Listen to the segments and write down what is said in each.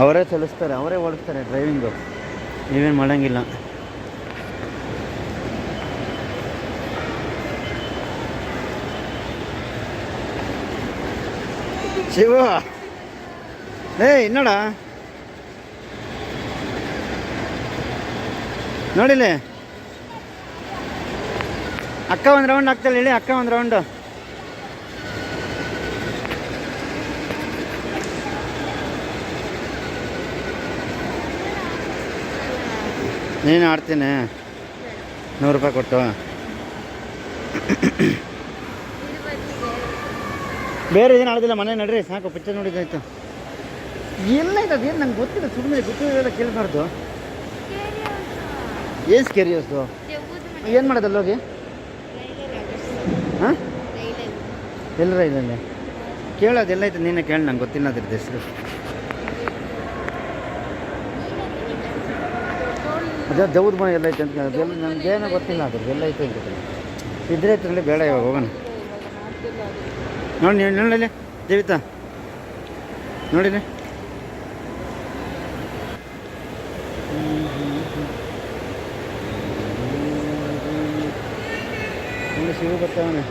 ಅವರೇ ಚಲಿಸ್ತಾರೆ, ಅವರೇ ಓಡಿಸ್ತಾರೆ ಡ್ರೈವಿಂಗು, ನೀವೇನು ಮಾಡೋಂಗಿಲ್ಲ. ಶಿವ ಇನ್ನೋಡ ನೋಡಿಲಿ, ಅಕ್ಕ ಒಂದು ರೌಂಡ್ ಆಗ್ತಾಳೆ ಹೇಳಿ, ಅಕ್ಕ ಒಂದು ರೌಂಡು. ನೀನು ಆಡ್ತೀನಿ 100 ರೂಪಾಯಿ ಕೊಟ್ಟು. ಬೇರೆ ಏನು ಆಡೋದಿಲ್ಲ, ಮನೆ ನಡ್ರಿ ಸಾಕು, ಪಿಕ್ಚರ್ ನೋಡಿದ್ದಾಯ್ತು. ಎಲ್ಲ ಇದೆ ಅದೇನು ನಂಗೆ ಗೊತ್ತಿಲ್ಲ, ಸುಮ್ಮನೆ ಗೊತ್ತಿಲ್ಲ ಕೇಳಬಾರ್ದು. ಏನು ಸ್ಕೇರಿ ಹೊಸ್ದು ಏನು ಮಾಡೋದಲ್ಲ ಹೋಗಿ? ಹಾಂ ಎಲ್ಲರ ಇಲ್ಲೇ ಕೇಳೋದೆಲ್ಲ ಐತೆ, ನೀನೇ ಕೇಳಿ, ನಂಗೆ ಗೊತ್ತಿಲ್ಲ ಅದ್ರದ್ದು ಹೆಸರು. ಅದೇ ದೌದ್ ಮನೆ ಎಲ್ಲ ಐತೆ ಅಂತ ಅದೆಲ್ಲ ನನಗೇನೋ ಗೊತ್ತಿಲ್ಲ, ಅದ್ರದ್ದು ಎಲ್ಲ ಐತೆ ಅಂತ ಇದ್ರೆ ಐತೆ. ಬೇಡ ಇವಾಗ ಹೋಗೋಣ. ನೋಡಿ ನೀವು ನೋಡಲಿ ಜೀವಿತಾ, ನೋಡಿರಿ ನೋಡಿ ಶಿವ ಬರ್ತಾವನೆ.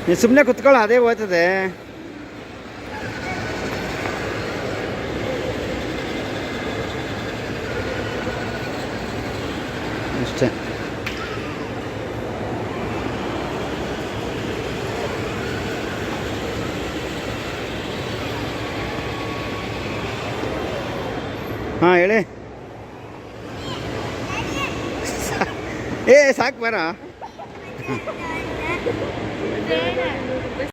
ನೀವು ಸುಮ್ಮನೆ ಕುತ್ಕೊಳ್ಳ, ಅದೇ ಹೋಗ್ತದೆ. ಅಷ್ಟೇ. ಹಾಂ ಹೇಳಿ. ಸಾಕು ಬರ.